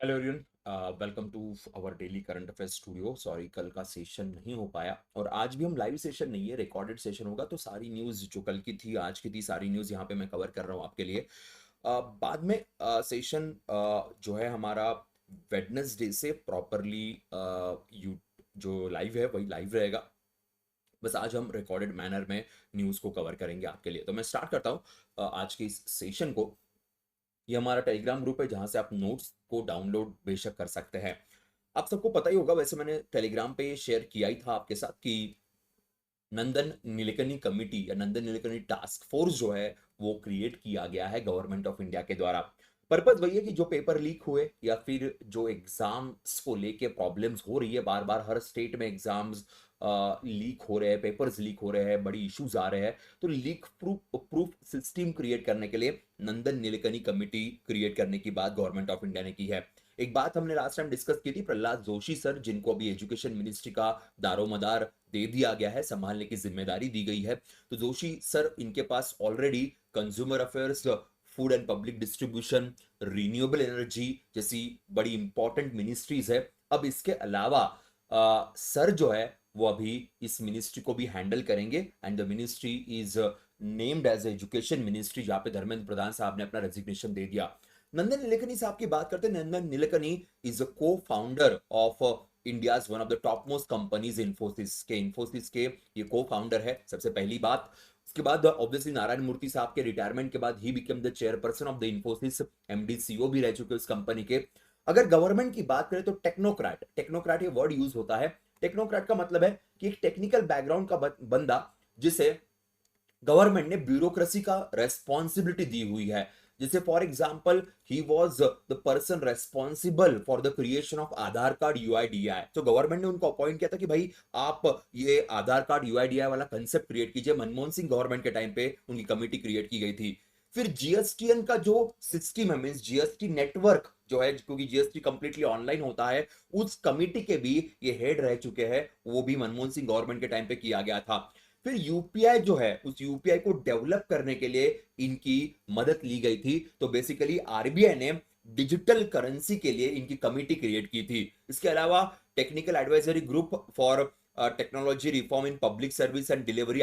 Hello everyone, welcome to our daily current affairs studio. Sorry, कल का session नहीं हो पाया और आज भी हम लाइव सेशन नहीं है, रिकॉर्डेड सेशन होगा। तो सारी न्यूज़ जो कल की थी, आज की थी, सारी न्यूज़ यहाँ पे मैं कवर कर रहा हूँ आपके लिए। बाद में सेशन जो है हमारा वेडनेसडे से प्रॉपरली यू जो लाइव है वही लाइव रहेगा। बस आज हम रिकॉर्डेड मैनर में न्यूज़ को कवर करेंगे आपके लिए। तो मैं स्टार्ट करता हूँ आज के इस सेशन को। ये हमारा टेलीग्राम ग्रुप है जहाँ से आप नोट्स को डाउनलोड बेशक कर सकते हैं। आप सबको पता ही होगा, वैसे मैंने टेलीग्राम पे शेयर किया ही था आपके साथ कि नंदन नीलेकनी कमिटी या नंदन नीलेकनी टास्क फोर्स जो है वो क्रिएट किया गया है गवर्नमेंट ऑफ इंडिया के द्वारा। पर्पज वही है कि जो पेपर लीक हुए या फिर जो एग्जाम्स को लेके प्रॉब्लम्स हो रही है, बार बार हर स्टेट में एग्जाम्स लीक हो रहे हैं, पेपर्स लीक हो रहे हैं, बड़ी इश्यूज आ रहे हैं। तो leak proof proof system create करने के लिए नंदन नीलेकनी कमिटी क्रिएट करने की बात गवर्नमेंट ऑफ इंडिया ने की है। एक बात हमने लास्ट टाइम डिस्कस की थी, प्रहलाद जोशी सर जिनको अभी एजुकेशन मिनिस्ट्री का दारोमदार दे दिया गया है, संभालने की जिम्मेदारी दी गई है। तो जोशी सर, इनके पास already consumer affairs, food and public distribution, renewable energy जैसी बड़ी इंपॉर्टेंट मिनिस्ट्रीज है। अब इसके अलावा सर जो है वो अभी इस मिनिस्ट्री को भी हैंडल करेंगे and the ministry is named as education ministry, जहां पे धर्मेंद्र प्रधान साहब ने अपना रेजिग्नेशन दे दिया। नंदन नीलेकनी साहब की बात करते हैं। नंदन नीलेकनी इज अ को founder of India's one of the top most companies Infosys के ये को फाउंडर है, सबसे पहली बात। उसके बाद ऑब्वियसली नारायण मूर्ति साहब के रिटायरमेंट के बाद he become the chairperson of the Infosys, MD CEO भी रह चुके उस कंपनी के। अगर गवर्नमेंट की बात करें तो टेक्नोक्रेट, टेक्नोक्रेट ये वर्ड यूज होता है। टेक्नोक्रेट का मतलब है कि एक टेक्निकल बैकग्राउंड का बंदा जिसे गवर्नमेंट ने ब्यूरोक्रेसी का रेस्पॉन्सिबिलिटी दी हुई है। जैसे for example he was the person responsible for the creation of Aadhaar card UIDAI. तो गवर्नमेंट ने उनको अपॉइंट किया था कि भाई आप ये आधार कार्ड यूआईडीआई वाला कंसेप्ट क्रिएट कीजिए। मनमोहन सिंह गवर्नमेंट के टाइम पे उनकी कमिटी क्रिएट की गई थी। फिर जीएसटीएन का जो सिस्टम है, मीन जीएसटी नेटवर्क जो है, क्योंकि जीएसटी कंप्लीटली ऑनलाइन होता है, उस कमिटी के भी ये हेड रह चुके हैं। वो भी मनमोहन सिंह गवर्नमेंट के टाइम पे किया गया था। फिर यूपीआई जो है, उस यूपीआई को डेवलप करने के लिए इनकी मदद ली गई थी। तो बेसिकली आरबीआई ने डिजिटल करेंसी के लिए इनकी कमिटी क्रिएट की थी। इसके अलावा technical advisory group for technology reform in public service and delivery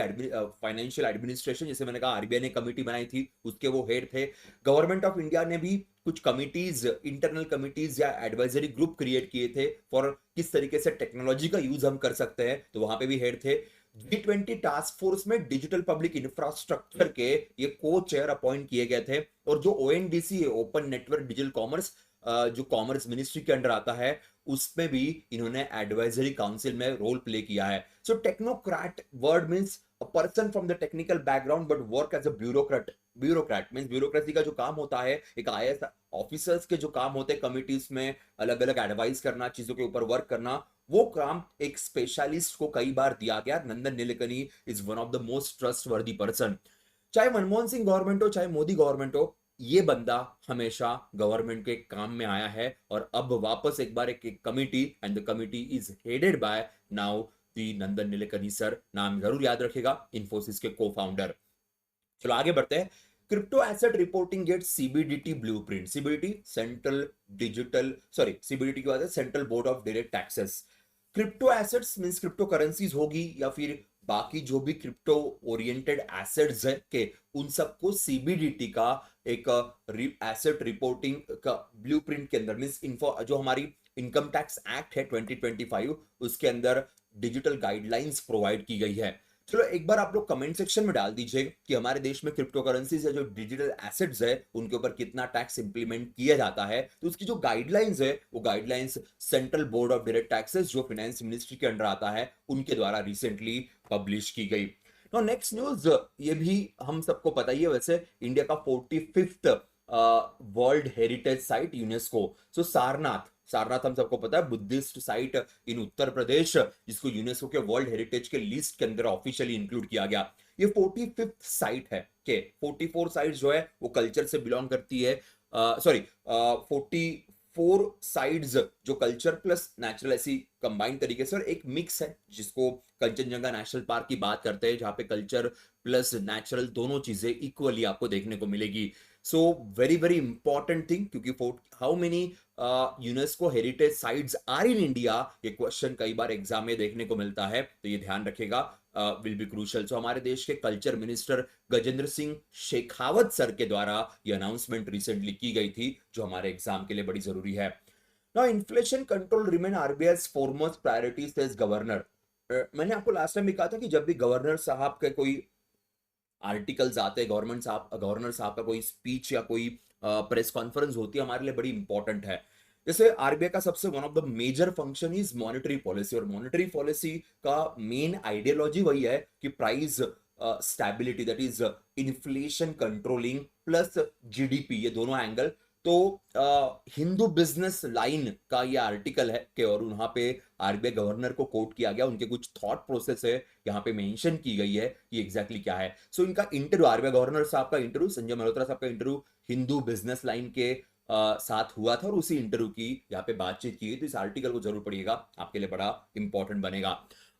financial administration, जैसे मैंने कहा आरबीआई ने कमिटी बनाई थी, उसके वो हेड थे। गवर्नमेंट ऑफ इंडिया ने भी कुछ कमिटीज, इंटरनल कमिटीज या एडवाइजरी ग्रुप क्रिएट किए थे फॉर किस तरीके से टेक्नोलॉजी का यूज हम कर सकते हैं, तो वहां पे भी हेड थे। G20 टास्क फोर्स में डिजिटल पब्लिक इंफ्रास्ट्रक्चर के ये को चेयर अपॉइंट किए गए थे। और जो ओएनडीसी है, ओपन नेटवर्क डिजिटल कॉमर्स, जो कॉमर्स मिनिस्ट्री के अंडर आता है, उसमें भी इन्होंने एडवाइजरी काउंसिल में रोल प्ले किया है। So technocrat word means a person from the technical background but work as a bureaucrat. Bureaucrat means bureaucracy का जो काम होता है, एक आईएएस ऑफिसर्स के जो काम होते हैं कमिटीज में अलग अलग एडवाइस करना, चीजों के ऊपर वर्क करना, वो काम एक स्पेशलिस्ट को कई बार दिया गया। Nandan Nilekani is one of the most trustworthy person. चाहे मनमोहन सिंह गवर्नमेंट हो, चाहे मोदी गवर्नमेंट हो, ये बंदा हमेशा गवर्नमेंट के काम में आया है। और अब वापस एक बार एक committee, and the committee is headed by now the Nandan Nilekani sir. नाम जरूर याद रखेगा, इंफोसिस के को फाउंडर। चलो आगे बढ़ते हैं। Crypto asset reporting get CBDT blueprint. CBDT central digital, sorry, CBDT की बात है, central board of direct taxes. Crypto assets means crypto currencies होगी या फिर बाकी जो भी क्रिप्टो ओरिएंटेड एसेट्स है के, उन सबको सीबीडीटी का एक एसेट रिपोर्टिंग का ब्लूप्रिंट के अंदर, मींस इन्फो जो हमारी इनकम टैक्स एक्ट है 2025, उसके अंदर डिजिटल गाइडलाइंस प्रोवाइड की गई है। चलो एक बार आप लोग कमेंट सेक्शन में डाल दीजिए कि हमारे देश में क्रिप्टो करेंसीज है, जो डिजिटल एसेट्स है, उनके ऊपर कितना टैक्स इंप्लीमेंट किया जाता है। तो उसकी जो गाइडलाइंस है, वो guidelines central board of direct taxes, जो फाइनेंस मिनिस्ट्री के अंडर आता है, उनके द्वारा रिसेंटली पब्लिश की गई। तो नेक्स्ट न्यूज, ये भी हम सबको पता ही है वैसे, इंडिया का 45th world heritage site UNESCO. So Sarnath, Sarnath हम सबको पता है बुद्धिस्ट साइट इन उत्तर प्रदेश, जिसको यूनेस्को के वर्ल्ड हेरिटेज के लिस्ट के अंदर ऑफिशियली इंक्लूड किया गया। ये 45th साइट है के 44 साइट जो है वो कल्चर से बिलोंग करती है। सॉरी, 44 साइड्स जो कल्चर प्लस नेचुरल ऐसी कंबाइंड तरीके से, और एक मिक्स है जिसको कंचनजंगा नेशनल पार्क की बात करते हैं, जहां पे कल्चर प्लस नेचुरल दोनों चीजें इक्वली आपको देखने को मिलेगी। So very very important thing, क्योंकि how many UNESCO heritage sites are in India, ये क्वेश्चन कई बार एग्जाम में देखने को मिलता है, तो ये ध्यान रखेगा, विल बी क्रूशल। सो हमारे देश के culture minister Gajendra Singh Shekhawat sir के द्वारा ये अनाउंसमेंट रिसेंटली की गई थी, जो हमारे एग्जाम के लिए बड़ी जरूरी है। Now inflation control remain RBI's foremost priority says governor. मैंने आपको लास्ट टाइम भी कहा था कि जब भी गवर्नर साहब के कोई आर्टिकल्स आते हैं, गवर्नर साहब का कोई स्पीच या कोई प्रेस कॉन्फ्रेंस होती है, हमारे लिए बड़ी इंपॉर्टेंट है। जैसे आरबीआई का सबसे one of the major function is monetary policy, और मॉनेटरी पॉलिसी का मेन आइडियोलॉजी वही है कि price stability, that is inflation controlling plus GDP, ये दोनों एंगल। तो हिंदू बिजनेस लाइन का ये आर्टिकल है कि, और वहां पे आरबीआई गवर्नर को कोट किया गया, उनके कुछ थॉट प्रोसेस है यहाँ पे मेंशन की गई है कि एग्जैक्टली क्या है। सो इनका इंटरव्यू, आरबीआई गवर्नर साहब का इंटरव्यू, संजय मल्होत्रा साहब का इंटरव्यू हिंदू बिजनेस लाइन के साथ हुआ था, और उसी इंटरव्यू की यहाँ पे बातचीत की। तो इस आर्टिकल को जरूर पढ़िएगा, आपके लिए बड़ा इंपॉर्टेंट बनेगा।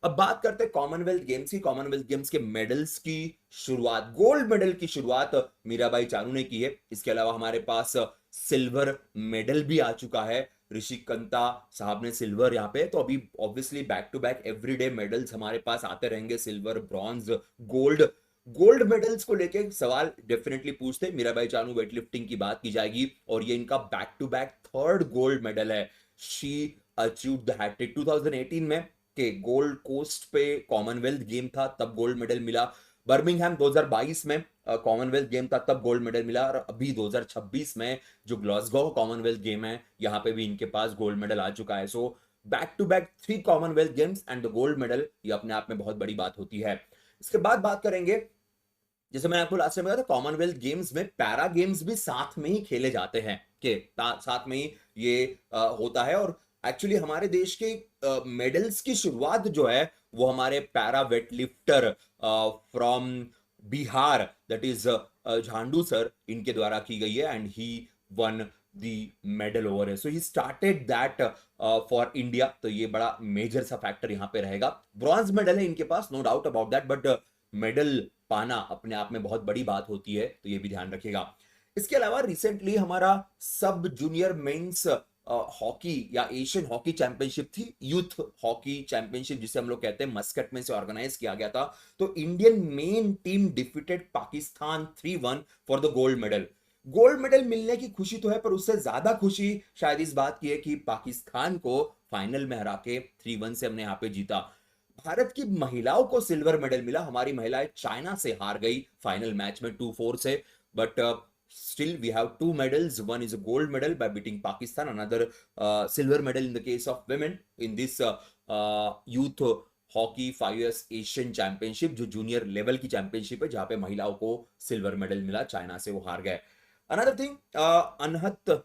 अब बात करते हैं कॉमनवेल्थ गेम्स की। कॉमनवेल्थ गेम्स के मेडल्स की शुरुआत, गोल्ड मेडल की शुरुआत मीराबाई चानू ने की है। इसके अलावा हमारे पास सिल्वर मेडल भी आ चुका है, ऋषि कंता साहब ने सिल्वर यहाँ पे। तो अभी obviously back to back everyday medals हमारे पास आते रहेंगे, silver, bronze, gold. Gold medals को लेके सवाल डेफिनेटली पूछते हैं, मीराबाई चानू वेटलिफ्टिंग की बात की जाएगी, और ये इनका back to back third gold medal है। शी अचीव्ड द हैट्रिक 2018 में, के गोल्ड कोस्ट पे कॉमनवेल्थ गेम था, तब गोल्ड मेडल मिला। बर्मिंघम 2022 में कॉमनवेल्थ गेम था, तब गोल्ड मेडल मिला। और अभी 2026 में जो ग्लासगो कॉमनवेल्थ गेम है, यहाँ पे भी इनके पास गोल्ड मेडल आ चुका है। So back to back 3 Commonwealth games and the gold medal, ये अपने आप में बहुत बड़ी बात होती है। इसके बाद बात करेंगे, जैसे मैंने आपको लास्ट टाइम बताया था, कॉमनवेल्थ गेम्स में पैरा गेम्स भी साथ में ही खेले जाते हैं, के साथ में ही ये होता है। और एक्चुअली हमारे देश के मेडल्स की शुरुआत जो है वो हमारे para weightlifter from Bihar, that is Jhandu sir, इनके द्वारा की गई है, and he won the medal over है। So he started that for India. तो ये बड़ा मेजर सा फैक्टर यहाँ पे रहेगा। ब्रॉन्ज मेडल है इनके पास, no doubt about that, but medal पाना अपने आप में बहुत बड़ी बात होती है, तो ये भी ध्यान रखिएगा। इसके अलावा रिसेंटली हमारा सब जूनियर मेंस हॉकी या एशियन हॉकी चैंपियनशिप थी, यूथ हॉकी चैंपियनशिप जिसे हम लोग कहते हैं, मस्कट में से ऑर्गेनाइज किया गया था। तो Indian main team defeated Pakistan 3-1 for the gold medal. Gold medal मिलने की खुशी तो है, पर उससे ज्यादा खुशी शायद इस बात की है कि पाकिस्तान को फाइनल में हरा के 3-1 से हमने यहाँ पे जीता। भारत की महिलाओं को सिल्वर मेडल मिला, हमारी महिलाएं चाइना से हार गई फाइनल मैच में 2-4 से, but still we have 2 medals. One is a gold medal by beating Pakistan, another silver medal in the case of women in this youth hockey 5 Asian championship, जो junior level की championship है, जहां पे महिलाओं को silver medal मिला, China से वो हार गए। अनदर थिंग, अनहत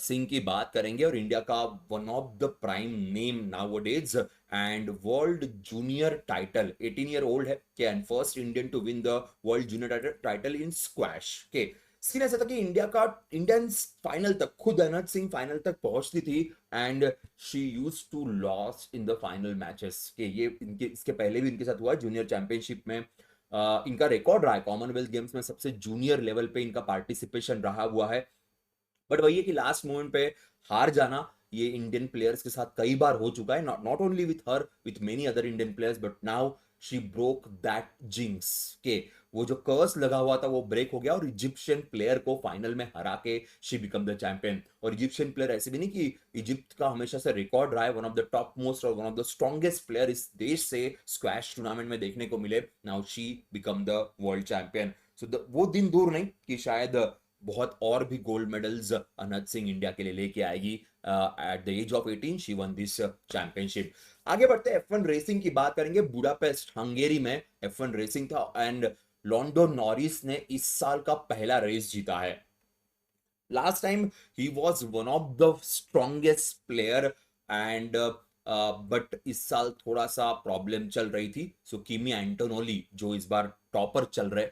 सिंह की बात करेंगे, और इंडिया का one of the prime name nowadays and world junior title, 18 year old है के, and first Indian to win the world junior title in squash के। सीन ऐसा था कि इंडियन फाइनल तक, खुद अनहत सिंह फाइनल तक पहुंचती थी, and she used to loss in the final matches के। ये इनके इसके पहले भी इनके साथ हुआ जूनियर चैंपियनशिप में। इनका रिकॉर्ड रहा है कॉमनवेल्थ गेम्स में सबसे जूनियर लेवल पे इनका पार्टिसिपेशन रहा हुआ है। बट वही है कि लास्ट मोमेंट पे हार जाना, ये इंडियन प्लेयर्स के साथ कई बार हो चुका है, not only with her, with many other Indian players, but now she broke that jinx के, वो जो कर्स लगा हुआ था वो ब्रेक हो गया, और इजिप्शियन प्लेयर को फाइनल में हरा के शी बिकम द चैंपियन। और इजिप्शियन प्लेयर ऐसे भी नहीं कि इजिप्ट का हमेशा से रिकॉर्ड रहा है one of the top most और one of the strongest player इस देश से स्क्वैश टूर्नामेंट में देखने को मिले, now she become the world champion. So वो दिन दूर नहीं कि शायद बहुत और भी gold medals Anahat Singh India के लिए लेके आएगी। At the age of 18 she won this championship. आगे बढ़ते हैं, F1 रेसिंग की बात करेंगे। बुडापेस्ट हंगेरी में F1 रेसिंग था, एंड लॉन्डो नॉरिस ने इस साल का पहला रेस जीता है। Last time he was one of the strongest player, and but इस साल थोड़ा सा प्रॉब्लम चल रही थी। सो किमी एंटोनोली जो इस बार टॉपर चल रहे,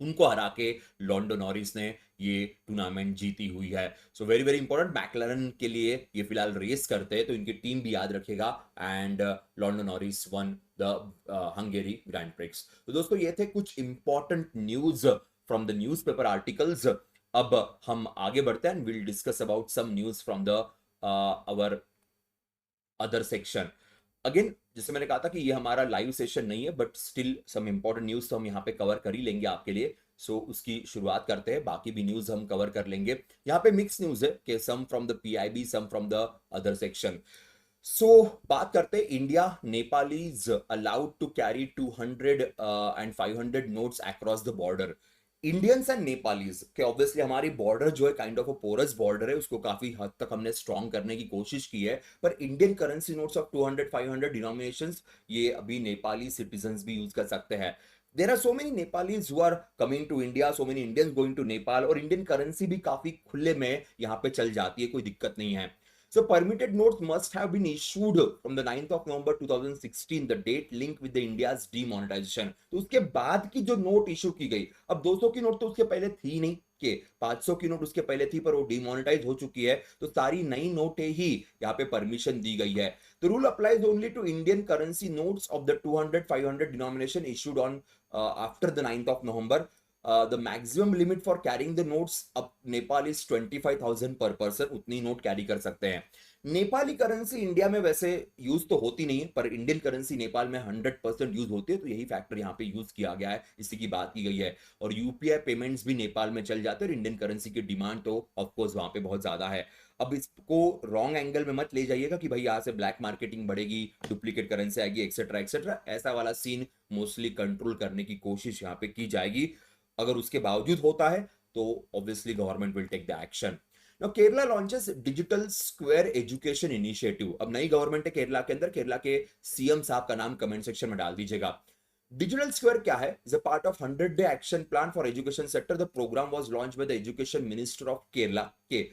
उनको हरा के लॉन्डो नॉरिस ने ये टूर्नामेंट जीती हुई है। सो वेरी वेरी इंपॉर्टेंट, मैकलैरेन के लिए ये फिलहाल रेस करते हैं, तो इनकी टीम भी याद रखेगा। And Lando Norris won the Hungary Grand Prix. तो दोस्तों ये थे कुछ important news from the newspaper articles. अब हम आगे बढ़ते हैं, will discuss about some news from the our other section. Again जैसे मैंने कहा था कि ये हमारा लाइव सेशन नहीं है, but still some important news तो हम यहाँ पे कवर कर ही लेंगे आपके लिए। सो उसकी शुरुआत करते हैं, बाकी भी न्यूज हम कवर कर लेंगे। यहाँ पे मिक्स न्यूज है कि some from the PIB, some from the other section. So बात करते हैं, India Nepalese allowed to carry 200 and 500 notes across the border. Indians and Nepalese के ऑब्वियसली हमारी बॉर्डर जो है kind of a porous border है, उसको काफी हद तक हमने स्ट्रॉन्ग करने की कोशिश की है। पर Indian currency notes of 200 500 denominations ये अभी नेपाली सिटीजन्स भी यूज कर सकते हैं। There are so many Nepalis who are coming to India, so many Indians going to Nepal, और इंडियन करेंसी भी काफी खुले में यहाँ पे चल जाती है, कोई दिक्कत नहीं है। So permitted notes must have been issued from the 9th of November 2016, the date linked with the India's demonetization। तो उसके बाद की जो नोट इशू की गई, अब 200 की नोट तो उसके पहले थी नहीं, के 500 की नोट उसके पहले थी, पर वो डिमोनेटाइज हो चुकी है, तो सारी नई नोटें ही यहाँ पे परमिशन दी गई है। The rule applies only to Indian currency notes of the 200 500 denomination issued on after the 9th of November। The maximum limit for carrying the notes अब नेपाल is 25,000 पर पर्सन, उतनी नोट कैरी कर सकते हैं। नेपाली करेंसी इंडिया में वैसे use तो होती नहीं है, पर इंडियन करेंसी नेपाल में 100% यूज होती है, तो यही फैक्टर यहाँ पे यूज किया गया है, इसी की बात की गई है। और यूपीआई पेमेंट्स भी नेपाल में चल जाते हैं, और इंडियन करेंसी की डिमांड तो ऑफकोर्स वहां पे बहुत ज्यादा है। अब इसको रॉन्ग एंगल में मत ले जाइएगा कि भाई यहाँ से ब्लैक मार्केटिंग बढ़ेगी, डुप्लीकेट करेंसी आएगी, एक्सेट्रा एक्सेट्रा, ऐसा वाला सीन मोस्टली कंट्रोल करने की कोशिश यहाँ पे की जाएगी। अगर उसके बावजूद होता है तो obviously government will take the action. Now Kerala launches digital square education initiative. अब नई गवर्नमेंट है केरला के अंदर, केरला के सीएम साहब का नाम कमेंट सेक्शन में डाल दीजिएगा। डिजिटल स्क्वायर क्या है? Is a part of 100-day action plan for education sector. The program was launch by the education minister of Kerala के।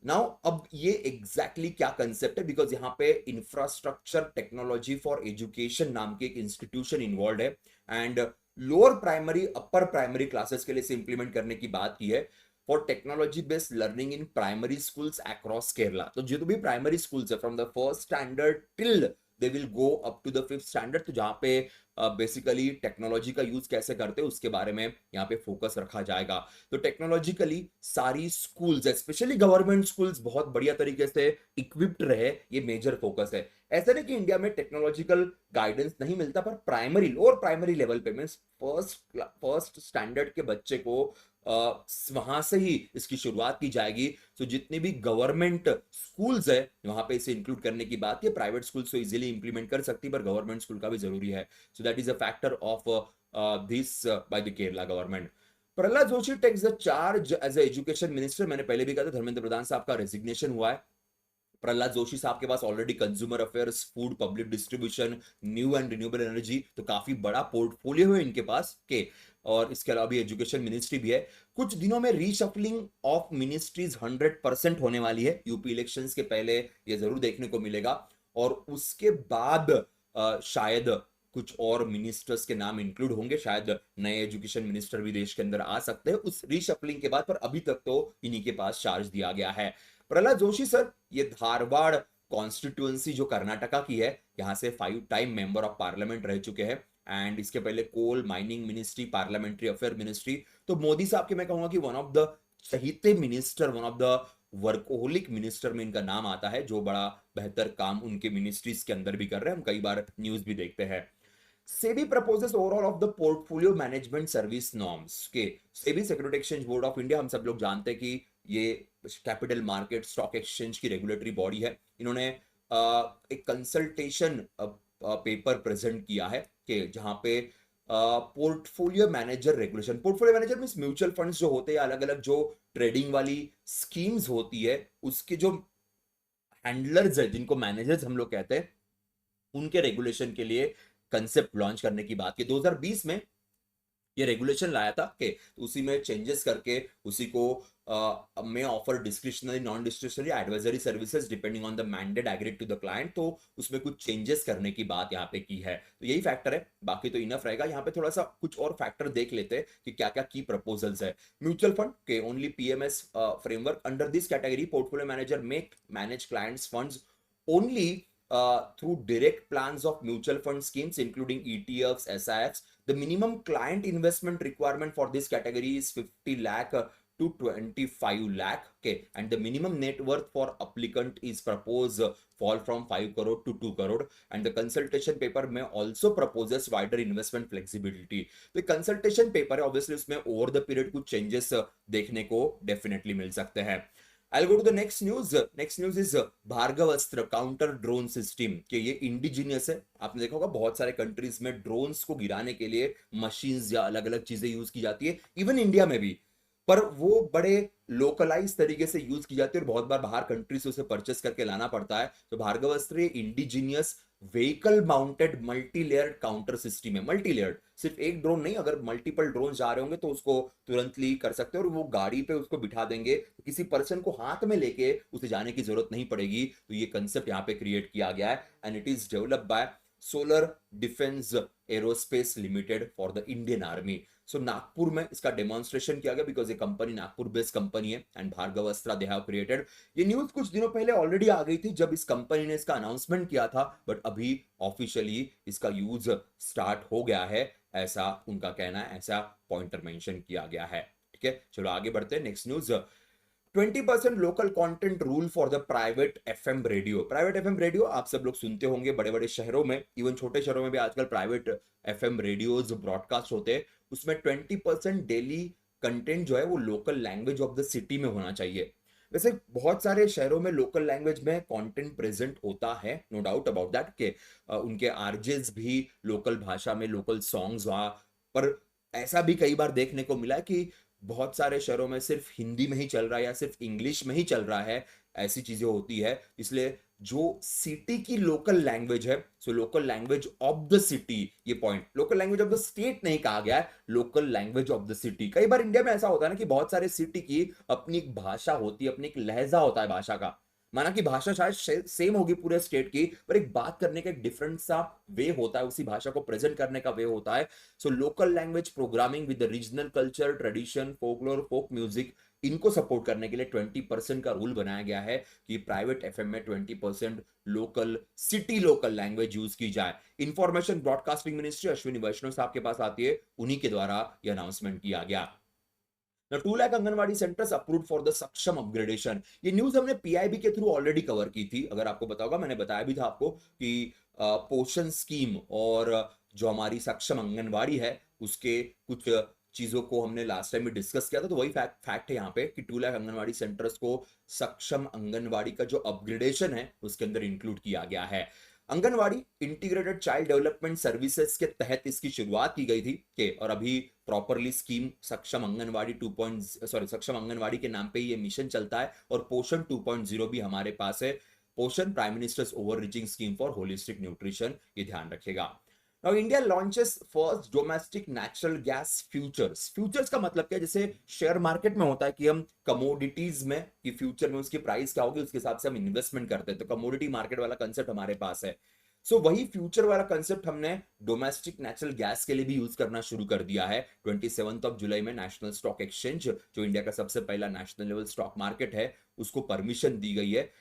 नाउ अब ये एग्जैक्टली क्या कंसेप्ट है, बिकॉज यहाँ पे इंफ्रास्ट्रक्चर टेक्नोलॉजी फॉर एजुकेशन नाम के एक इंस्टीट्यूशन इन्वॉल्व है, and lower primary upper primary classes के लिए से इंप्लीमेंट करने की बात की है for technology based learning in primary schools across Kerala. तो जो भी प्राइमरी स्कूल्स है from the first standard till they will go up to the 5th standard, तो जहां पे बेसिकली टेक्नोलॉजी का यूज कैसे करते हैं उसके बारे में यहाँ पे फोकस रखा जाएगा। तो टेक्नोलॉजिकली सारी स्कूल्स स्पेशली गवर्नमेंट स्कूल्स बहुत बढ़िया तरीके से इक्विप्ड रहे, ये मेजर फोकस है। ऐसा नहीं कि इंडिया में टेक्नोलॉजिकल गाइडेंस नहीं मिलता, पर प्राइमरी लोअर प्राइमरी लेवल पे मींस फर्स्ट स्टैंडर्ड के बच्चे को वहां से ही इसकी शुरुआत की जाएगी। तो जितने भी गवर्नमेंट स्कूल्स है वहां पे इसे इंक्लूड करने की बात है। प्राइवेट स्कूल्स तो इजीली इंप्लीमेंट कर सकती है, पर गवर्नमेंट स्कूल का भी जरूरी है। So that is a factor of this by the Kerala government. Prahlad Joshi takes the charge as a education minister. मैंने पहले भी कहा था, धर्मेंद्र प्रधान साहब का रेजिग्नेशन हुआ है। प्रहलाद जोशी साहब के पास already consumer affairs, food, public distribution, new and renewable energy, तो काफी बड़ा पोर्टफोलियो है इनके पास के। और इसके अलावा भी एजुकेशन मिनिस्ट्री भी है। कुछ दिनों में रीशफलिंग ऑफ मिनिस्ट्रीज 100% होने वाली है। यूपी इलेक्शंस के पहले ये जरूर देखने को मिलेगा, और उसके बाद शायद कुछ और मिनिस्टर्स के नाम इंक्लूड होंगे, शायद नए एजुकेशन मिनिस्टर भी देश के अंदर आ सकते हैं उस रीशफलिंग के बाद, पर अभी तक तो इन्हीं के पास चार्ज दिया गया है। प्रहलाद जोशी सर ये धारवाड़ कॉन्स्टिट्यूएंसी जो कर्नाटका की है, यहां से 5 टाइम मेंबर ऑफ पार्लियामेंट रह चुके हैं, एंड इसके पहले coal mining ministry, parliamentary affair ministry. तो मोदी साहब के मैं कहूंगा कि वन ऑफ द चहीते minister, one of the workaholic minister में इनका नाम आता है, जो बड़ा बेहतर काम उनके मिनिस्ट्रीज के अंदर भी कर रहे हैं, हम कई बार न्यूज भी देखते हैं। SEBI proposes overhaul of the portfolio management service norms के। SEBI security exchange board of India, हम सब लोग जानते हैं कि ये कैपिटल मार्केट स्टॉक एक्सचेंज की रेगुलेटरी बॉडी है। इन्होंने एक कंसल्टेशन पेपर प्रेजेंट किया है कि जहां पे portfolio manager regulation, portfolio manager means mutual funds जो होते हैं, अलग अलग जो ट्रेडिंग वाली स्कीम्स होती है, उसके जो हैंडलर्स है, जिनको मैनेजर्स हम लोग कहते हैं, उनके रेगुलेशन के लिए कंसेप्ट लॉन्च करने की बात की। 2020 में ये रेगुलेशन लाया था कि उसी में चेंजेस करके उसी को में offer discretionary, non discretionary, advisory services depending on the mandate agreed to the client, तो उसमें कुछ चेंजेस करने की बात यहाँ पे की है। तो यही फैक्टर है, बाकी तो इनफ रहेगा। यहाँ पे थोड़ा सा कुछ और फैक्टर देख लेते हैं कि क्या क्या की प्रपोजल्स है। म्यूचुअल फंड के only PMS framework under this category portfolio manager manage clients funds only through direct plans of mutual fund schemes including ETFs, SIFs. The minimum client investment requirement for this category is 50 lakh to 25 lakh. Okay, and the minimum net worth for applicant is proposed fall from 5 crore to 2 crore, and the consultation paper may also proposes wider investment flexibility. तो consultation paper है, obviously उसमें over the period कुछ changes देखने को definitely मिल सकते हैं. I'll go to the next news. Next news is Bhargavastra counter drone system कि ये इंडिजीनियस है. आपने देखा होगा बहुत सारे कंट्रीज में ड्रोन्स को गिराने के लिए मशीन्स या अलग अलग चीजें यूज की जाती है, इवन इंडिया में भी, पर वो बड़े लोकलाइज तरीके से यूज की जाती है और बहुत बार बाहर कंट्री से उसे परचेस करके लाना पड़ता है. तो Bhargavastra indigenous vehicle mounted multi layered counter system है. मल्टी लेयर्ड, सिर्फ एक ड्रोन नहीं, अगर मल्टीपल ड्रोन जा रहे होंगे तो उसको तुरंतली कर सकते हैं और वो गाड़ी पे उसको बिठा देंगे, किसी पर्सन को हाथ में लेके उसे जाने की जरूरत नहीं पड़ेगी. तो ये कंसेप्ट यहाँ पे क्रिएट किया गया है and it is developed by solar defence aerospace limited for the Indian army. So Nagpur में इसका डेमोन्स्ट्रेशन किया गया बिकॉज ये कंपनी नागपुर बेस्ड कंपनी है and Bhargavastra they have created. ये न्यूज कुछ दिनों पहले ऑलरेडी आ गई थी जब इस कंपनी ने इसका अनाउंसमेंट किया था, बट अभी ऑफिशियली इसका यूज स्टार्ट हो गया है, ऐसा उनका कहना है, ऐसा पॉइंटर मेंशन किया गया है. ठीक है, चलो आगे बढ़ते हैं. Next news, 20% local content rule for the private FM radio. Private FM radio आप सब लोग सुनते होंगे बड़े बड़े शहरों में, इवन छोटे शहरों में भी आजकल प्राइवेट एफएम रेडियोज ब्रॉडकास्ट होते हैं. उसमें 20% डेली कंटेंट जो है वो local language of the city में होना चाहिए. वैसे बहुत सारे शहरों में लोकल लैंग्वेज में कंटेंट प्रेजेंट होता है, नो डाउट अबाउट दैट, के उनके आरजेस भी लोकल भाषा में लोकल सॉन्ग्स वहाँ, पर ऐसा भी कई बार देखने को मिला है कि बहुत सारे शहरों में सिर्फ हिंदी में ही चल रहा है या सिर्फ इंग्लिश में ही चल रहा है, ऐसी चीजें होती है. इसलिए जो सिटी की लोकल लैंग्वेज है, so local language of the city, ये point, local language of the state नहीं कहा गया है, local language of the city. कई बार इंडिया में ऐसा होता है ना कि बहुत सारे सिटी की अपनी एक भाषा होती है, अपनी एक लहजा होता है भाषा का. माना कि भाषा शायद सेम होगी पूरे स्टेट की, पर एक बात करने का एक डिफरेंट सा वे होता है, उसी भाषा को प्रेजेंट करने का वे होता है. So local language programming with the regional culture, tradition, folklore, folk music, इनको सपोर्ट करने के लिए 20% का रूल बनाया गया है कि प्राइवेट एफएम में 20% local city local language use की जाए. इंफॉर्मेशन ब्रॉडकास्टिंग मिनिस्ट्री अश्विनी वैष्णव साहब के पास आती है, उन्हीं के द्वारा यह अनाउंसमेंट किया गया. Now, 2 lakh anganwadi centres approved for the सक्षम अपग्रेडेशन. ये न्यूज हमने पीआईबी के थ्रू ऑलरेडी कवर की थी, अगर आपको पता होगा, मैंने बताया भी था आपको कि पोषण स्कीम और जो हमारी सक्षम आंगनवाड़ी है उसके कुछ चीजों को हमने लास्ट टाइम भी डिस्कस किया था. तो वही फैक्ट है यहाँ पे कि 2 लाख आंगनवाड़ी सेंटर्स को सक्षम आंगनवाड़ी का जो अपग्रेडेशन है उसके अंदर इंक्लूड किया गया है. Anganwadi integrated child development services के तहत इसकी शुरुआत की गई थी के, और अभी प्रॉपरली स्कीम सक्षम आंगनवाड़ी सक्षम आंगनवाड़ी के नाम पे ये मिशन चलता है. और पोषण 2.0 भी हमारे पास है. पोषण prime ministers over reaching scheme for holistic nutrition, ये ध्यान रखेगा. Now India launches first domestic natural gas futures. Futures का मतलब क्या है? जैसे शेयर मार्केट में होता है कि हम कमोडिटीज में कि फ्यूचर में उसकी प्राइस क्या होगी उसके हिसाब से हम इन्वेस्टमेंट करते हैं, तो कमोडिटी मार्केट वाला कंसेप्ट हमारे पास है. सो वही फ्यूचर वाला कंसेप्ट हमने डोमेस्टिक नेचुरल गैस के लिए भी यूज करना शुरू कर दिया है. 27 जुलाई में नेशनल स्टॉक एक्सचेंज, जो इंडिया का सबसे पहला नेशनल लेवल स्टॉक मार्केट है, उसको परमिशन दी गई है.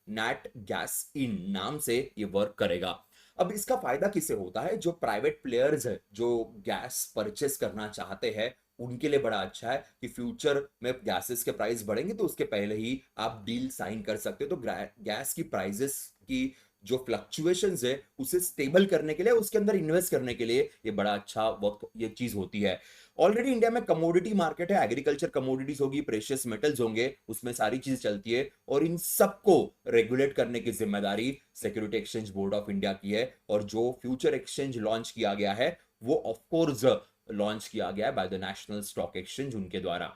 नैट गैस इन नाम से ये वर्क करेगा. अब इसका फायदा किसे होता है? जो प्राइवेट प्लेयर्स है जो गैस परचेस करना चाहते हैं उनके लिए बड़ा अच्छा है कि फ्यूचर में गैसेस के प्राइस बढ़ेंगे तो उसके पहले ही आप डील साइन कर सकते हो. तो गैस की प्राइसेस की जो फ्लक्चुएशंस है उसे स्टेबल करने के लिए, उसके अंदर इन्वेस्ट करने के लिए ये बड़ा अच्छा वक्त ये चीज होती है. ऑलरेडी इंडिया में कमोडिटी मार्केट है, एग्रीकल्चर कमोडिटीज होगी, प्रेशियस मेटल्स होंगे, उसमें सारी चीज चलती है, और इन सबको रेगुलेट करने की जिम्मेदारी security exchange board of India की है. और जो फ्यूचर एक्सचेंज लॉन्च किया गया है वो ऑफकोर्स लॉन्च किया गया है by the national Stock exchange, उनके द्वारा.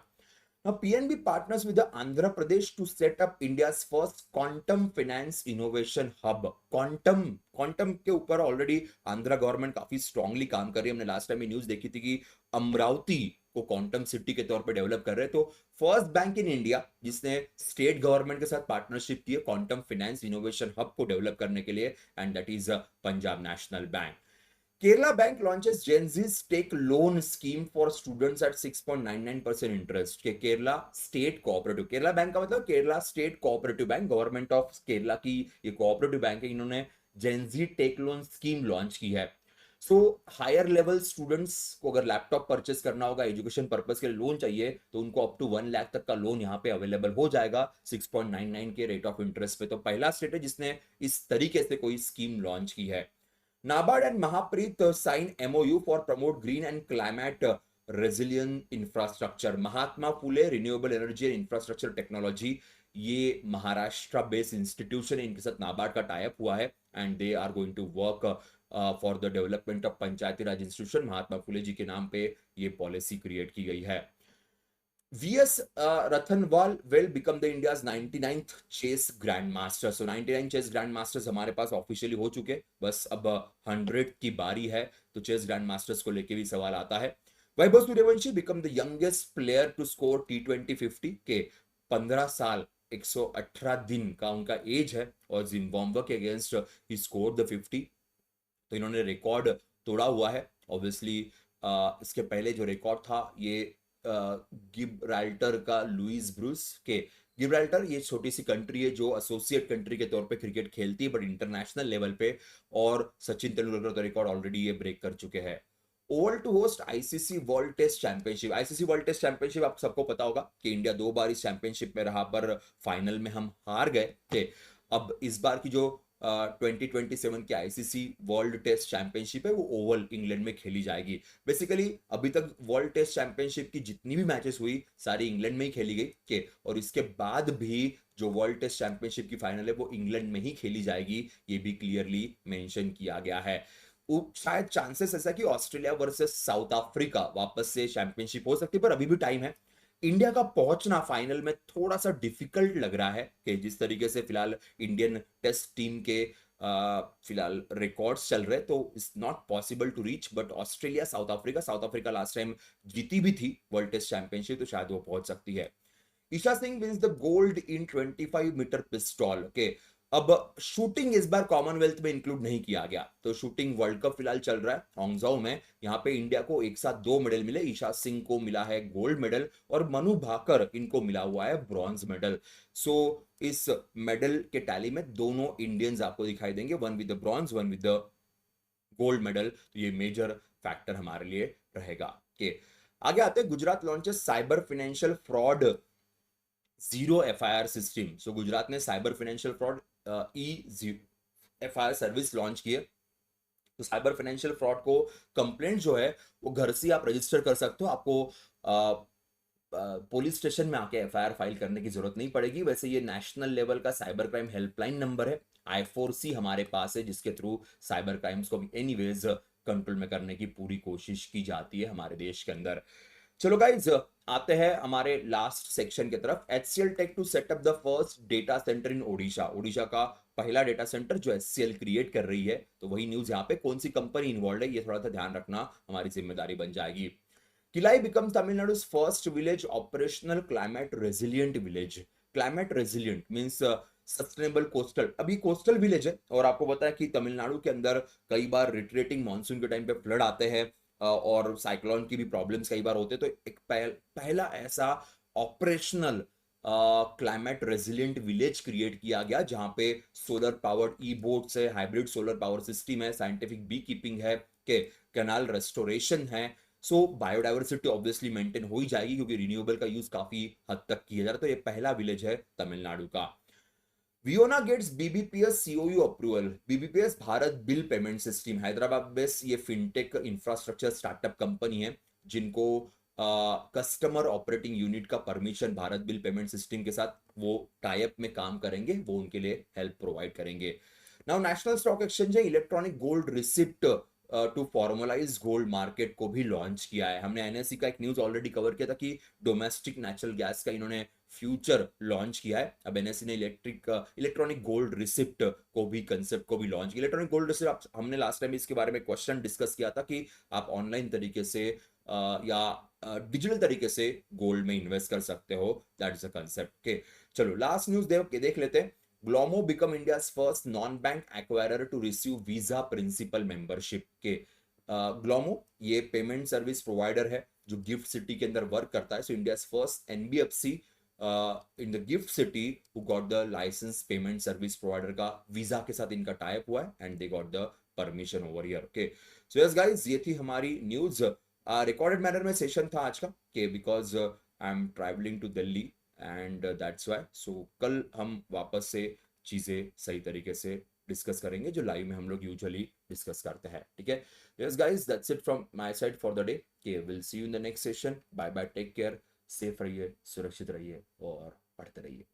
Now, PNB partners with the Andhra Pradesh to set up India's first quantum finance innovation hub. Quantum के ऊपर ऑलरेडी आंध्रा गवर्नमेंट काफी स्ट्रांगली काम कर रही है. हमने लास्ट टाइम न्यूज देखी थी कि अमरावती को क्वांटम सिटी के तौर पे डेवलप कर रहे हैं. तो फर्स्ट बैंक इन इंडिया जिसने स्टेट गवर्नमेंट के साथ पार्टनरशिप की है क्वांटम फाइनेंस इनोवेशन हब को डेवलप करने के लिए, and that is Punjab national bank. Kerala Bank launches Gen Z's Take Loan Scheme for students at 6.99% interest. के Kerala state cooperative, Kerala bank का मतलब Kerala state cooperative bank, government of Kerala की ये कोऑपरेटिव बैंक है, इन्होंने Gen Z tech loan scheme launch की है. So higher level students को अगर लैपटॉप परचेस करना होगा, एजुकेशन पर्पस के लिए लोन चाहिए, तो उनको अप टू 1 लाख तक का लोन यहाँ पे अवेलेबल हो जाएगा 6.99 के रेट ऑफ इंटरेस्ट पे। तो पहला स्टेट है जिसने इस तरीके से कोई स्कीम लॉन्च की है। NABARD and Mahapreit sign MoU for promote green and climate resilient infrastructure. Mahatma Phule renewable energy and infrastructure technology, ये महाराष्ट्र बेस्ड इंस्टीट्यूशन है, इनके साथ नाबार्ड का टाई अप हुआ है and they are going to work for the development of Panchayati Raj institution. Mahatma Phule ji के नाम पे ये पॉलिसी क्रिएट की गई है। VS Rathanwal will become the India's 99th chess grandmaster. So 99 chess grandmasters हमारे पास ऑफिशियली हो चुके, बस अब 100 की बारी है, तो चेस ग्रैंडमास्टर्स को लेके भी सवाल आता है। Vaibhav Suryavanshi become the youngest player to score T20 50 के 15 साल 118 दिन का उनका एज है और जिम्बाब्वे के अगेंस्ट ही स्कोर द 50। तो इन्होंने रिकॉर्ड तोड़ा हुआ है। ऑब्वियसली इसके पहले जो रिकॉर्ड था ये गिब्राल्टर का लुइस ब्रूस के। गिब्राल्टर ये छोटी सी कंट्री है जो एसोसिएट कंट्री के तौर पे क्रिकेट खेलती है बट इंटरनेशनल लेवल पे, और सचिन तेंदुलकर का रिकॉर्ड ऑलरेडी ये ब्रेक कर चुके हैं। Oval to host ICC World Test Championship. ICC World Test Championship आप सबको पता होगा कि इंडिया 2 बार इस चैंपियनशिप में रहा, पर फाइनल में हम हार गए थे। अब इस बार की जो 2027 की आईसीसी वर्ल्ड टेस्ट चैंपियनशिप है वो ओवल इंग्लैंड में खेली जाएगी। बेसिकली अभी तक वर्ल्ड टेस्ट चैंपियनशिप की जितनी भी मैचेस हुई सारी इंग्लैंड में ही खेली गई के, और इसके बाद भी जो वर्ल्ड टेस्ट चैंपियनशिप की फाइनल है वो इंग्लैंड में ही खेली जाएगी, ये भी क्लियरली मेंशन किया गया है। शायद चांसेस ऐसा कि ऑस्ट्रेलिया वर्सेस साउथ अफ्रीका वापस से चैंपियनशिप हो सकती है, पर अभी भी टाइम है। इंडिया का पहुंचना फाइनल में थोड़ा सा डिफिकल्ट लग रहा है कि जिस तरीके से फिलहाल इंडियन टेस्ट टीम के फिलहाल रिकॉर्ड्स चल रहे, तो it's not possible to reach. But Australia South Africa last time जीती भी थी वर्ल्ड टेस्ट चैंपियनशिप, तो शायद वो पहुंच सकती है। Esha Singh wins the gold in 25 metre pistol. Okay, अब शूटिंग इस बार कॉमनवेल्थ में इंक्लूड नहीं किया गया, तो शूटिंग वर्ल्ड कप फिलहाल चल रहा है हॉन्गजाओ में। यहाँ पे इंडिया को एक साथ 2 मेडल मिले। ईशा सिंह को मिला है गोल्ड मेडल और मनु भाकर इनको मिला हुआ है ब्रॉन्ज मेडल। सो इस मेडल के टैली में दोनों इंडियंस आपको दिखाई देंगे, one with the bronze, one with the gold medal. तो ये मेजर फैक्टर हमारे लिए रहेगा। के आगे आते हैं, Gujarat launches cyber financial fraud zero FIR system. So Gujarat ने cyber financial fraud E FIR service launch की है। तो साइबर फाइनेंशियल फ्रॉड को कंप्लेंट जो है वो घर से आप रजिस्टर कर सकते हो, आपको पुलिस स्टेशन में आके एफआईआर फाइल करने की जरूरत नहीं पड़ेगी। वैसे ये नेशनल लेवल का साइबर क्राइम हेल्पलाइन नंबर है, I4C हमारे पास है, जिसके थ्रू साइबर क्राइम्स को एनीवेज कंट्रोल में करने की पूरी कोशिश की जाती है हमारे देश के अंदर। चलो गाइज, आते हैं हमारे लास्ट सेक्शन की तरफ। HCL tech to set up the first data centre in Odisha. Odisha का पहला डेटा सेंटर जो HCL क्रिएट कर रही है, तो वही न्यूज यहाँ पे कौन सी कंपनी इन्वॉल्व है ये थोड़ा सा ध्यान रखना हमारी जिम्मेदारी बन जाएगी। किलाई बिकम तमिलनाडु's first village operational climate resilient village. Climate resilient means sustainable coastal. अभी कोस्टल विलेज है और आपको पता है कि तमिलनाडु के अंदर कई बार रिट्रेटिंग मानसून के टाइम पे फ्लड आते हैं और साइक्लोन की भी प्रॉब्लम्स कई बार होते हैं। तो एक पहला ऐसा operational climate resilient village create किया गया जहां पे सोलर पावर्ड ई बोट्स है, हाइब्रिड सोलर पावर सिस्टम है, साइंटिफिक बी कीपिंग है, के कैनाल रेस्टोरेशन है। सो बायोडाइवर्सिटी ऑब्वियसली मेंटेन हो ही जाएगी क्योंकि रिन्यूएबल का यूज काफी हद तक किया जा रहा है। तो ये पहला विलेज है तमिलनाडु का। Viyona gets BBPS COU approval. BBPS Bharat bill payment system, Hyderabad based ये फिनटेक इंफ्रास्ट्रक्चर स्टार्टअप कंपनी है जिनको कस्टमर ऑपरेटिंग यूनिट का permission Bharat bill payment system के साथ वो टाइप में काम करेंगे, वो उनके लिए हेल्प प्रोवाइड करेंगे। नाउ नेशनल स्टॉक एक्सचेंज है electronic gold receipt to formalize gold market को भी लॉन्च किया है। हमने एनएससी का एक न्यूज ऑलरेडी कवर किया था कि डोमेस्टिक नेचुरल गैस का इन्होंने फ्यूचर लॉन्च किया है। अब एनएससी ने इलेक्ट्रॉनिक गोल्ड रिसिप्ट को भी कंसेप्ट को भी लॉन्च किया। इलेक्ट्रॉनिक गोल्ड रिसिप्ट हमने लास्ट टाइम इसके बारे में क्वेश्चन डिस्कस किया था कि आप ऑनलाइन तरीके से या डिजिटल तरीके से गोल्ड में इन्वेस्ट कर सकते हो, दैट इज अ कंसेप्ट के। चलो लास्ट न्यूज देख लेते हैं। Glomo become India's first non bank acquirer to receive Visa principal membership के। ग्लोमो ये पेमेंट सर्विस प्रोवाइडर है जो गिफ्ट सिटी के अंदर वर्क करता है। So India's first NBFC in the GIFT city who got the licence payment service provider का Visa के साथ इनका टाइप हुआ है and they got the permission over here. Okay, so yes guys, ये थी हमारी न्यूज़। रिकॉर्डेड मैनर में सेशन था आज का, कि because I am travelling to Delhi and that's why. So कल हम वापस से चीज़ें सही तरीके से डिस्कस करेंगे जो लाइव में हम लोग यूजुअली डिस्कस करते हैं, ठीक है। Yes guys, that's it from my side for the day. Okay, will see you in the next session. Bye bye, take care, safe रहिए, सुरक्षित रहिए और पढ़ते रहिए।